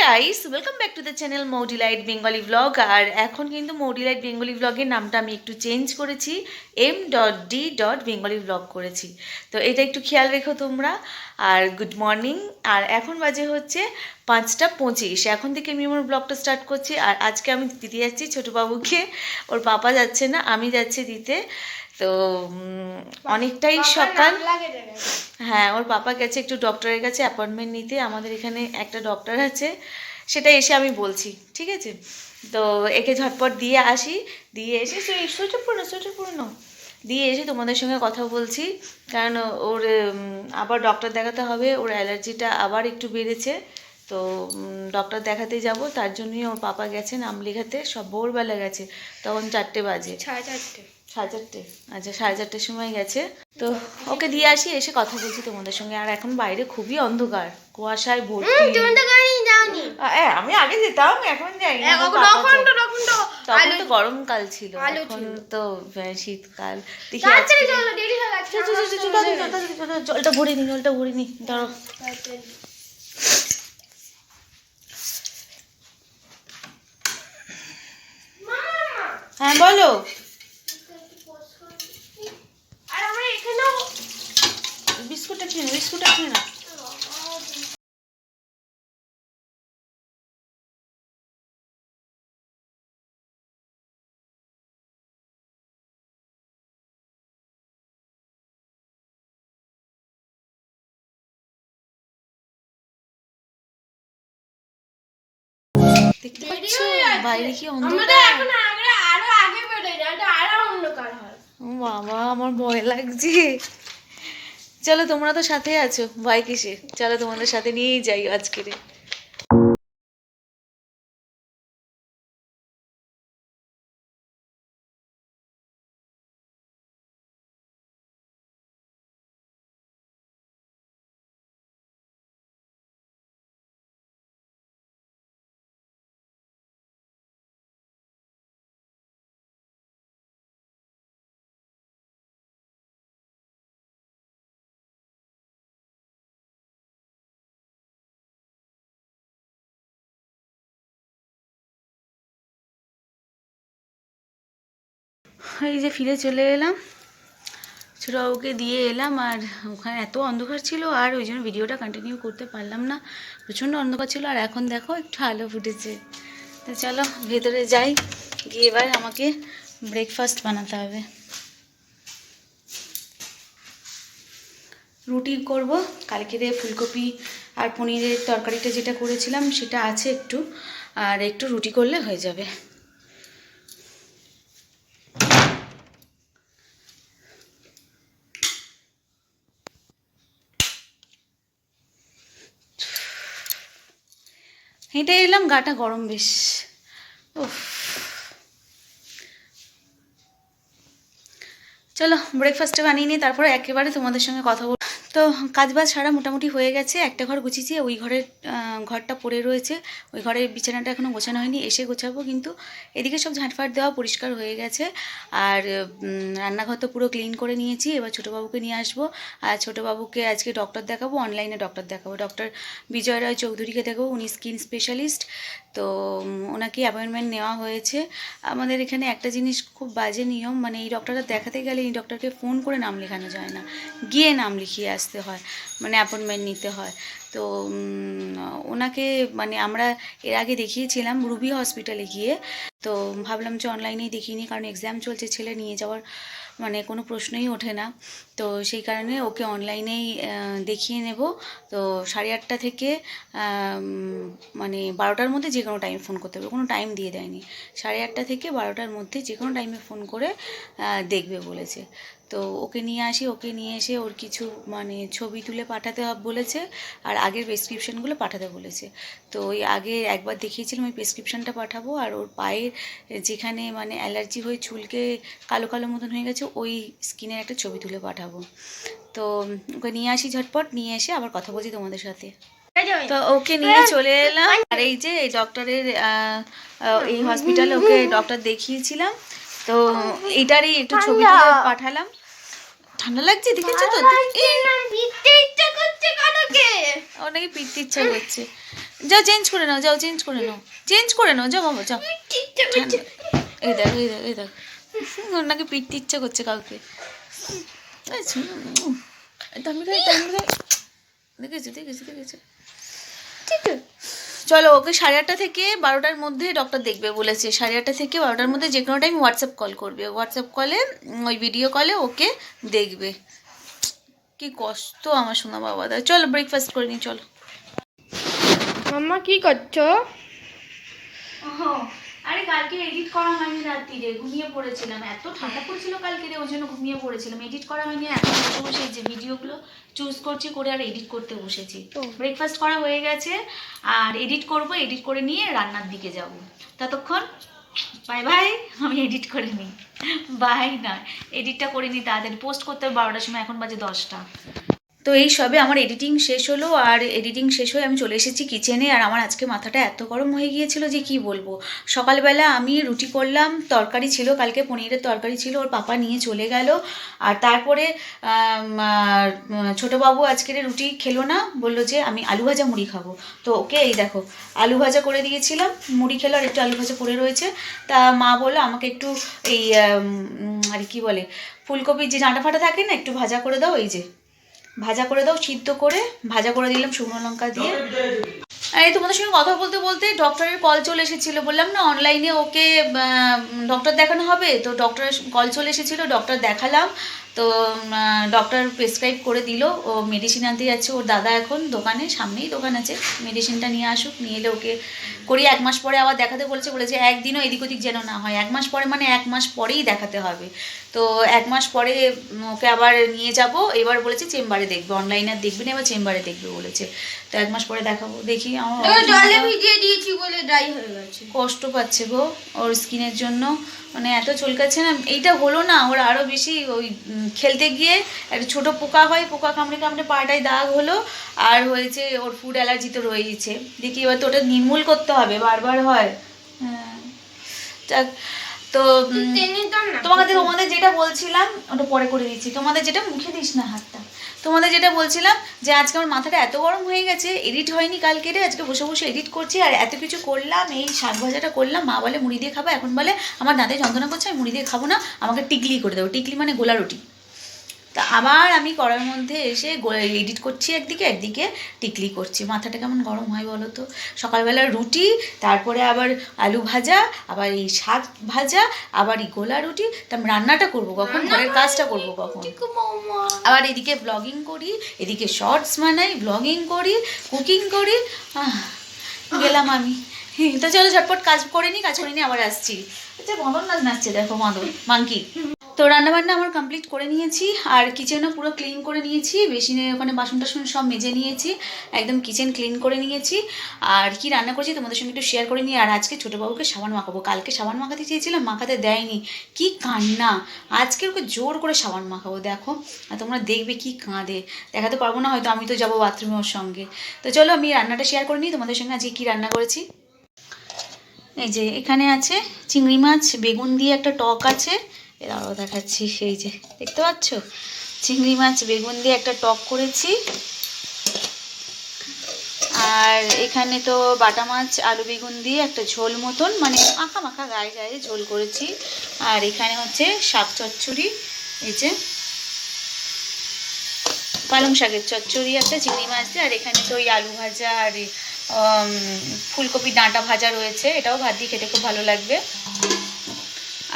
Guys, welcome back to the channel মৌডিলাইট Bengali vlog. আর এখন কিন্তু মৌডিলাইট বেঙ্গলি ব্লগের নামটা আমি একটু চেঞ্জ করেছি, m.d.bengali ব্লগ করেছি। তো এটা একটু খেয়াল রেখো তোমরা। আর গুড মর্নিং। আর এখন বাজে হচ্ছে 5:25। এখন থেকে আমি আমার ব্লগটা স্টার্ট করছি। আর আজকে আমি দিতে যাচ্ছি ছোটো বাবুকে, ওর পাপা যাচ্ছে না, আমি যাচ্ছি দিতে। তো অনেকটাই সকাল। হ্যাঁ, ওর পাপা গেছে একটু ডক্টরের কাছে অ্যাপয়েন্টমেন্ট নিতে। আমাদের এখানে একটা ডক্টর আছে, সেটা এসে আমি বলছি, ঠিক আছে? তো একে ঝটপট দিয়ে আসি, দিয়ে এসে সোয়েটার পড়ানো দিয়ে এসে তোমাদের সঙ্গে কথা বলছি। কারণ ওর আবার ডক্টর দেখাতে হবে, ওর অ্যালার্জিটা আবার একটু বেড়েছে। তো ডক্টর দেখাতে যাব, তার জন্যই ওর পাপা গেছে নাম লেখাতে। সব ভোরবেলা গেছে, তখন 4টে বাজে, 4:30। আচ্ছা, 4:30 সময় গেছে। তো ওকে দিয়ে আসি, এসে কথা বলছি তোমাদের সঙ্গে। আর এখন বাইরে খুবই অন্ধকার, কুয়াশায় ভর্তি। আমি আগে যেতাম, এখন যাই না। তখন তো গরমকাল ছিল, এখন তো শীতকাল। দেখি জলটা ভরে নি ধরো। হ্যাঁ বলো। বিস্কুটটা খেয়ে না। দেখতে পাচ্ছ বাইরে কি অন্ধকার। বাবা, আমার ভয় লাগছে। চলো, তোমরা তো সাথে আছো, ভয় কিসে? চলো তোমাদের সাথে নিয়েই যাই আজকের। এই যে ফিরে চলে এলাম, ছোটোবাবুকে দিয়ে এলাম। আর ওখানে এত অন্ধকার ছিল, আর ওই জন্য ভিডিওটা কন্টিনিউ করতে পারলাম না, প্রচণ্ড অন্ধকার ছিল। আর এখন দেখো একটু আলো ফুটেছে। তো চলো ভেতরে যাই, গিয়ে এবার আমাকে ব্রেকফাস্ট বানাতে হবে। রুটি করব, কালকে দিয়ে ফুলকপি আর পনিরের তরকারিটা যেটা করেছিলাম সেটা আছে একটু, আর একটু রুটি করলে হয়ে যাবে। হেঁটে এলাম, গাটা গরম বেশ। উফ, চলো ব্রেকফাস্টে বানিয়ে নিই, তারপরে একেবারে তোমাদের সঙ্গে কথা বল। তো কাজবাজ সারা মোটামুটি হয়ে গেছে। একটা ঘর গুছিয়েছি, ওই ঘরের ঘরটা পড়ে রয়েছে, ওই ঘরের বিছানাটা এখনও গোছানো হয়নি, এসে গোছাবো। কিন্তু এদিকে সব ঝাঁটফাট দেওয়া পরিষ্কার হয়ে গেছে। আর রান্নাঘর তো পুরো ক্লিন করে নিয়েছি। এবার ছোটোবাবুকে নিয়ে আসবো। আর ছোটোবাবুকে আজকে ডক্টর দেখাবো, অনলাইনে ডক্টর দেখাবো। ডক্টর বিজয় রায় চৌধুরীকে দেখাবো, উনি স্কিন স্পেশালিস্ট। তো ওনাকে অ্যাপয়েন্টমেন্ট নেওয়া হয়েছে। আমাদের এখানে একটা জিনিস খুব বাজে নিয়ম, মানে এই ডক্টরটা দেখাতে গেলে এই ডক্টরকে ফোন করে নাম লেখানো যায় না, গিয়ে নাম লিখিয়ে আসতে হয়, মানে অ্যাপয়েন্টমেন্ট নিতে হয়। তো ওনাকে মানে আমরা এর আগে দেখিয়েছিলাম রুবি হসপিটালে গিয়ে। তো ভাবলাম যে অনলাইনেই দেখিয়ে নিই, কারণ এক্সাম চলছে, ছেলে নিয়ে যাওয়ার মানে কোনো প্রশ্নই ওঠে না। তো সেই কারণে ওকে অনলাইনেই দেখিয়ে নেব। তো 8:30 থেকে মানে 12টার মধ্যে যে কোনো টাইম ফোন করতে হবে, কোনো টাইম দিয়ে দেয়নি। 8:30 থেকে 12টার মধ্যে যে কোনো টাইমে ফোন করে দেখবে বলেছে। তো ওকে নিয়ে আসি, ওকে নিয়ে এসে ওর কিছু মানে ছবি তুলে পাঠাতে বলেছে, আর আগের প্রেসক্রিপশানগুলো পাঠাতে বলেছে। তো ওই আগে একবার দেখিয়েছিলাম, ওই প্রেসক্রিপশানটা পাঠাবো। আর ওর পায়ের যেখানে মানে অ্যালার্জি হয়ে চুলকে কালো কালো মতন হয়ে গেছে, ওই স্কিনের একটা ছবি তুলে পাঠাবো। তো ওকে নিয়ে আসি, ঝটপট নিয়ে এসে আবার কথা বলছি তোমাদের সাথে। তো ওকে নিয়ে চলে এলাম। আর এই যে এই ডক্টরের এই হসপিটালে ওকে ডক্টর দেখিয়েছিলাম। তো এইটারই একটু ছবি তুলে পাঠালাম। ঠান্ডা লাগছে, দেখেছো তো? ও নাকি পিঠতে ইচ্ছা করছে। যাও চেঞ্জ করে নাও, যাও চেঞ্জ করে নাও, চেঞ্জ করে নাও, যাও বাবা যাও। ঠান্ডা। এই দেখ এই দেখ এই দেখ, ওর নাকি পিটতে ইচ্ছা করছে কাউকে। দেখেছো দেখেছো দেখেছো। ঠিক আছে চলো, ওকে 8:30 থেকে 12টার মধ্যে ডক্টর দেখবে বলেছে। 8:30 থেকে 12টার মধ্যে যে কোনো টাইম হোয়াটসঅ্যাপ কল করবে, হোয়াটসঅ্যাপ কলে ওই ভিডিও কলে ওকে দেখবে। কি কষ্ট আমার শোনা বাবা দা। চলো ব্রেকফাস্ট করে নি চলো। মাম্মা কি করছো? আরে কালকে এডিট করা হয়নি রাত্রিরে, ঘুমিয়ে পড়েছিলাম, এত ঠান্ডা পড়েছিল কালকে রে, ওই জন্য ঘুমিয়ে পড়েছিলাম, এডিট করা হয়নি। এখন বসে বসে যে ভিডিওগুলো চুজ করছি করে আর এডিট করতে বসেছি। ব্রেকফাস্ট করা হয়ে গেছে আর এডিট করব, এডিট করে নিয়ে রান্নার দিকে যাব। ততক্ষণ বাই বাই, আমি এডিট করে নিই। বাই না, এডিটটা করে নিই তাড়াতাড়ি, পোস্ট করতে হবে 12টার সময়, এখন বাজে 10টা। তো এই সবে আমার এডিটিং শেষ হলো, আর এডিটিং শেষ হয়ে আমি চলে এসেছি কিচেনে। আর আমার আজকে মাথাটা এত গরম হয়ে গিয়েছিল যে কি বলবো। সকালবেলা আমি রুটি করলাম, তরকারি ছিল কালকে, পনিরের তরকারি ছিল, ওর পাপা নিয়ে চলে গেল। আর তারপরে ছোটোবাবু আজকের রুটি খেলো না, বললো যে আমি আলু ভাজা মুড়ি খাবো। তো ওকে এই দেখো আলু ভাজা করে দিয়েছিলাম, মুড়ি খেলো আর একটু আলু ভাজা পড়ে রয়েছে। তা মা বললো আমাকে একটু এই আর কি বলে ফুলকপির যে ডাঁটা ফাটা থাকে না, একটু ভাজা করে দাও, এই যে ভাজা করে দাও, সিদ্ধ করে ভাজা করে দিলাম শুকনো লঙ্কা দিয়ে। আর এই তোমাদের সঙ্গে কথা বলতে বলতে ডক্টরের কল চলে এসেছিলো, বললাম না অনলাইনে ওকে ডক্টর দেখানো হবে, তো ডক্টরের কল চলে এসেছিলো, ডক্টর দেখালাম। তো ডক্টর প্রেসক্রাইব করে দিল, ও মেডিসিন আনতে যাচ্ছে ওর দাদা, এখন দোকানে, সামনেই দোকান আছে, মেডিসিনটা নিয়ে আসুক, নিয়ে এলে ওকে করি 1 মাস পরে আবার দেখাতে বলেছে একদিনও এদিক ওদিক যেন না হয়। 1 মাস পরে মানে 1 মাস পরেই দেখাতে হবে। তো 1 মাস পরে ওকে আবার নিয়ে যাব, এবার বলেছে চেম্বারে দেখবে, অনলাইনে আর দেখবে না, এবার চেম্বারে দেখবে বলেছে। তো 1 মাস পরে দেখাবো, দেখি। আমার জলে ভিজিয়ে দিয়েছি বলে ড্রাই হয়ে গেছে, কষ্ট পাচ্ছে গো ওর স্কিনের জন্য, মানে এত চুলকাচ্ছে না। এইটা হলো না, ওর আরও বেশি ওই খেলতে গিয়ে একটা ছোটো পোকা হয়, পোকা কামড়ে কামড়ে পাটায় দাগ হলো, আর হয়েছে ওর ফুড অ্যালার্জি তো রয়েছে। দেখি এবার তো ওটা নির্মূল করতে হবে, বারবার হয়। হ্যাঁ যাক। তো তোমাদের যেটা বলছিলাম ওটা পরে করে দিচ্ছি, তোমাদের যেটা মুখে দিস না হাতটা, তোমাদের যেটা বলছিলাম যে আজকে আমার মাথাটা এত গরম হয়ে গেছে, এডিট হয়নি কালকে রে, আজকে বসে বসে এডিট করছি আর এত কিছু করলাম। এই শাক ভাজাটা করলাম, মা বলে মুড়ি দিয়ে খাবো, এখন বলে আমার দাঁতে যন্ত্রণা করছে, আমি মুড়ি দিয়ে খাবো না, আমাকে টিকলি করে দেবো। টিকলি মানে গোলা রুটি। তা আবার আমি করার মধ্যে এসে এডিট করছি, একদিকে টিকলি করছি। মাথাটা কেমন গরম হয় বলো তো। সকালবেলা রুটি, তারপরে আবার আলু ভাজা, আবার এই শাক ভাজা, আবার এই গোলা রুটি। তা আমি রান্নাটা করবো কখন, ঘরের কাজটা করবো কখন? আবার এদিকে ব্লগিং করি, এদিকে শর্টস বানাই, ব্লগিং করি, কুকিং করি। গেলাম আমি। তো চলো ঝটপট কাজ করে নিই, কাজ করে নিয়ে আবার আসছি। আচ্ছা মদন নাচ নাচছে দেখো, মদন মাংকি। তো রান্নাবান্না আমার কমপ্লিট করে নিয়েছি, আর কিচেনও পুরো ক্লিন করে নিয়েছি, বেসিনে ওখানে বাসন টাসন সব মেজে নিয়েছি, একদম কিচেন ক্লিন করে নিয়েছি। আর কি রান্না করছি তোমাদের সঙ্গে একটু শেয়ার করে নিই। আর আজকে ছোটোবাবুকে সাবান মাখাবো, কালকে সাবান মাখাতে চেয়েছিলাম, মাখাতে দেয়নি, কি কান্না। আজকে ওকে জোর করে সাবান মাখাবো, দেখো। আর তোমরা দেখবে কি কাঁদে, দেখাতে পারবো না হয়তো, আমি তো যাবো বাথরুমে ওর সঙ্গে। তো চলো আমি রান্নাটা শেয়ার করে নিই তোমাদের সঙ্গে, আজকে কী রান্না করেছি। এই যে এখানে আছে চিংড়ি মাছ, বেগুন দিয়ে একটা টক আছে, এরাও দেখাচ্ছি, সেই যে দেখতে পাচ্ছ, চিংড়ি মাছ বেগুন দিয়ে একটা টক করেছি। আর এখানে তো বাটা মাছ আলু বেগুন দিয়ে একটা ঝোল মতন, মানে মাখা মাখা গায়ে গায়ে ঝোল করেছি। আর এখানে হচ্ছে শাক চচ্চড়ি, এই যে পালং শাকের চচ্চড়ি একটা চিংড়ি মাছ দিয়ে। আর এখানে তো ওই আলু ভাজা আর ফুলকপি ডাঁটা ভাজা রয়েছে, এটাও ভাত দিয়ে খেতে খুব ভালো লাগবে।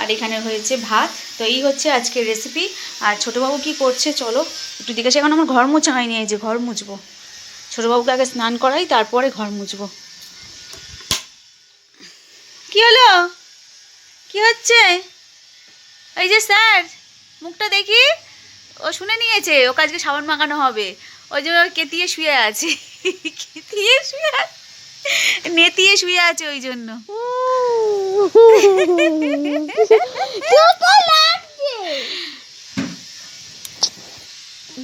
আর এখানে হয়েছে ভাত। তো এই হচ্ছে আজকের রেসিপি। আর ছোটোবাবু কি করছে চলো একটু জিজ্ঞাসা, এখন আমার ঘর মোছা হয়নি, এই যে ঘর মুছবো, ছোটোবাবুকে আগে স্নান করাই তারপরে ঘর মুছবো। কি হলো, কি হচ্ছে? এই যে স্যার, মুখটা দেখি, ও শুনে নিয়েছে ওকে আজকে সাবান মাখানো হবে, ওই জন্য কেতিয়ে শুয়ে আছে, কেতিয়ে শুয়ে আছে, নেতিয়ে শুয়ে আছে ওই জন্য।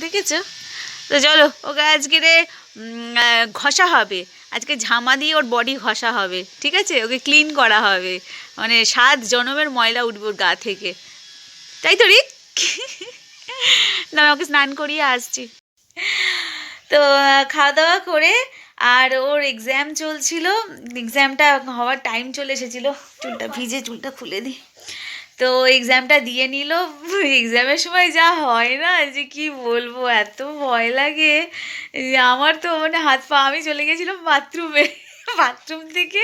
দেখেছো? তো চলো ওকে আজকে ঘষা হবে, আজকে ঝামা দিয়ে ওর বডি ঘষা হবে, ঠিক আছে? ওকে ক্লিন করা হবে, মানে 7 জনমের ময়লা উঠবে ওর গা থেকে, তাই তো রিক? না ওকে স্নান করিয়ে আসছি। তো খাওয়া দাওয়া করে আর ওর এক্সাম চলছিল, এক্সামটা হওয়ার টাইম চলে এসেছিলো। চুলটা ভিজে, চুলটা খুলে দিই। তো এক্সামটা দিয়ে নিল। এক্সামের সময় যা হয় না, যে কি বলবো, এত ভয় লাগে। আমার তো মানে হাত পা, আমি চলে গেছিলাম বাথরুমে, বাথরুম থেকে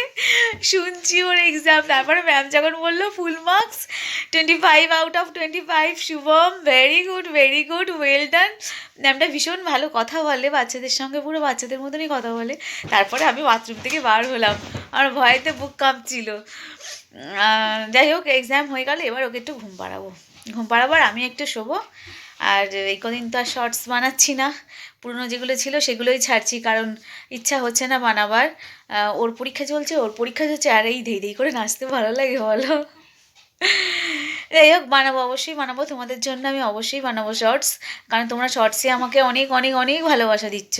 শুনছি ওর এক্সাম। তারপরে ম্যাম যখন বললো full marks 25/25, Shubham very good well done. ম্যামটা ভীষণ ভালো কথা বলে বাচ্চাদের সঙ্গে, পুরো বাচ্চাদের মতনই কথা বলে। তারপরে আমি বাথরুম থেকে বার হলাম, আমার ভয়েতে বুক কাঁপছিল। যাই হোক, এক্সাম হয়ে গেল। এবার ওকে একটু ঘুম পাড়াবো আর আমি একটু শোবো। আর এই কদিন তো আর শর্টস বানাচ্ছি না, পুরনো যেগুলো ছিল সেগুলোই ছাড়ছি, কারণ ইচ্ছা হচ্ছে না বানাবার। ওর পরীক্ষা চলছে আর এই ধেই করে নাচতে ভালো লাগে বলো। যাই হোক, অবশ্যই বানাবো তোমাদের জন্য, আমি অবশ্যই বানাবো শর্টস, কারণ তোমরা শর্টসে আমাকে অনেক অনেক অনেক ভালোবাসা দিচ্ছ।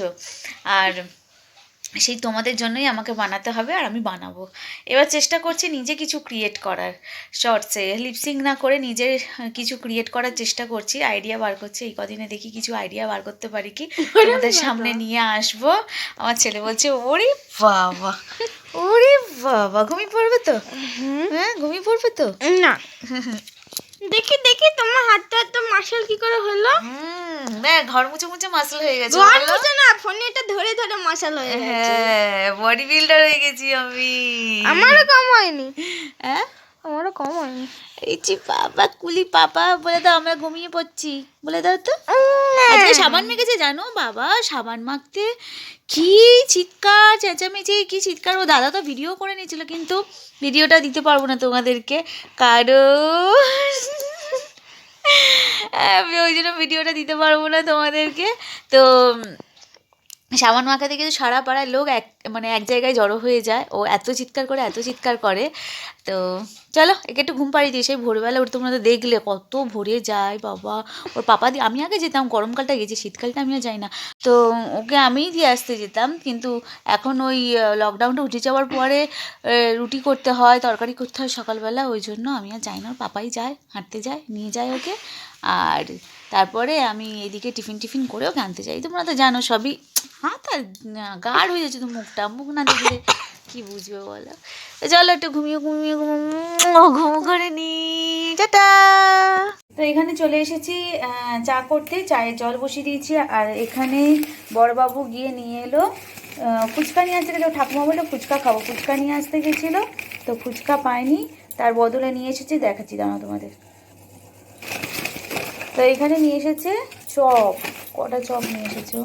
আর সেই তোমাদের জন্যই আমাকে বানাতে হবে, আর আমি বানাবো। এবার চেষ্টা করছি নিজে কিছু ক্রিয়েট করার, শর্টসে লিপসিং না করে নিজের কিছু ক্রিয়েট করার চেষ্টা করছি, আইডিয়া বার করছি। এই কদিনে দেখি কিছু আইডিয়া বার করতে পারি কি, তোমাদের সামনে নিয়ে আসবো। আমার ছেলে বলছে ওরে বাবা ঘুমিয়ে পড়বে তো? হ্যাঁ, ঘুমিয়ে পড়বে তো? না দেখি দেখি তোমার হাতটা তো মাসল কি করে হলো? ঘর মুছে মাসল হয়ে গেছে। ঘর মুছে না, ফোনে এটা ধরে ধরে মাসল হয়ে গেছে। হ্যাঁ, বডি বিল্ডার হয়ে গেছি আমি। আমারও কম হয়নি। হ্যাঁ, আমারও কম হয়নি। এই যে বাবা কুলি পাপা বলে দাও, আমরা ঘুমিয়ে পড়ছি বলে দাও তো। আজকে সাবান মেখেছে জানো বাবা, সাবান মাখতে কি চিৎকার চেঁচামেচি, কি চিৎকার। ও দাদা তো ভিডিও করে নিয়েছিল, কিন্তু ভিডিওটা দিতে পারবো না তোমাদেরকে, কারণ আমি ওই জন্য ভিডিওটা দিতে পারবো না তোমাদেরকে। তো সাবান মাখাতে গিয়ে সারা পাড়ার লোক এক জায়গায় জড়ো হয়ে যায়। ও এত চিৎকার করে। তো চলো একে একটু ঘুম পাড়িয়ে দিই। সেই ভোরবেলা ওর তোমরা তো দেখলে কত ভোরে যায় বাবা। ওর পাপা দিয়ে, আমি আগে যেতাম, গরমকালটা গেছি, শীতকালটা আমিও যাই না। তো ওকে আমিই দিয়ে আসতে যেতাম, কিন্তু এখন ওই লকডাউনটা উঠে যাওয়ার পরে রুটি করতে হয়, তরকারি করতে হয় সকালবেলা, ওই জন্য আমি আর যাই না। ওর পাপাই যায়, হাঁটতে যায়, নিয়ে যায় ওকে। আর তারপরে আমি এদিকে টিফিন করে ওকে আনতে যাই। তোমরা তো জানো সবই। হাত আর গাঢ় হয়ে যাচ্ছে তো, মুখ না দেখলে কি বুঝবে বলো। তো চলো একটু ঘুমো করে নি, টাটা। তো এখানে চলে এসেছি চা করতে, চায়ের জল বসিয়ে দিয়েছি। আর এখানে বড়বাবু গিয়ে নিয়ে এলো ফুচকা নিয়ে আসতে গেলো। ঠাকুমা বললো ফুচকা খাবো, ফুচকা নিয়ে আসতে গেছিলো, তো ফুচকা পাইনি, তার বদলে নিয়ে এসেছি, দেখাচ্ছি দাঁড়াও তোমাদের। তো এখানে নিয়ে এসেছে চপ, কটা চপ নিয়ে এসেছে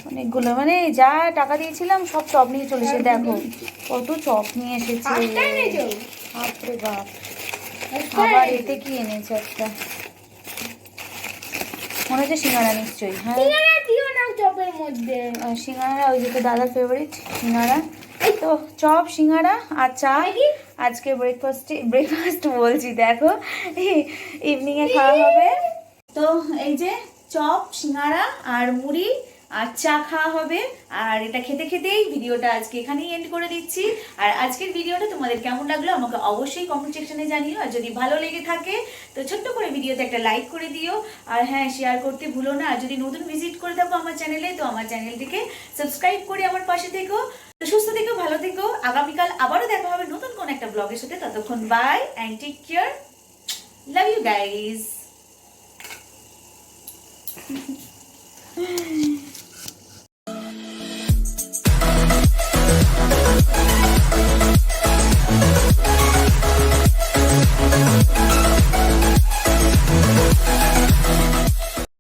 অনেকগুলো, মানে যা টাকা দিয়েছিলাম সব চপ নিয়ে চলে এসেছে। দেখো কত চপ নিয়ে এসেছে, বাপরে বাপ। আবার এতে কি এনেছে একটা, মনে হচ্ছে সিঙ্গারা নিশ্চয়ই। হ্যাঁ, চপের মধ্যে সিঙ্গারা, ওই যেটা দাদার ফেভারিট সিঙ্গারা। তো চপ, সিঙ্গারা আর চা আজকে ব্রেকফাস্ট বলছি, দেখো ইভিনিংয়ে খাওয়া হবে। তো এই যে চপ, সিঙ্গারা আর মুড়ি আর চা খাওয়া হবে। আর এটা খেতে খেতেই ভিডিওটা আজকে এখানেই এন্ড করে দিচ্ছি। আর আজকের ভিডিওটা তোমাদের কেমন লাগলো আমাকে অবশ্যই কমেন্ট সেকশনে জানিও। আর যদি ভালো লেগে থাকে তো ছোট্ট করে ভিডিওতে একটা লাইক করে দিও। আর হ্যাঁ, শেয়ার করতে ভুলো না। আর যদি নতুন ভিজিট করে থাকো আমার চ্যানেলে, তো আমার চ্যানেলটিকে সাবস্ক্রাইব করে আমার পাশে থেকো। তো সুস্থ থেকো, ভালো থেকো। আগামীকাল আবারও দেখা হবে নতুন কোন একটা ব্লগের সাথে। ততক্ষণ bye and take care, love you guys.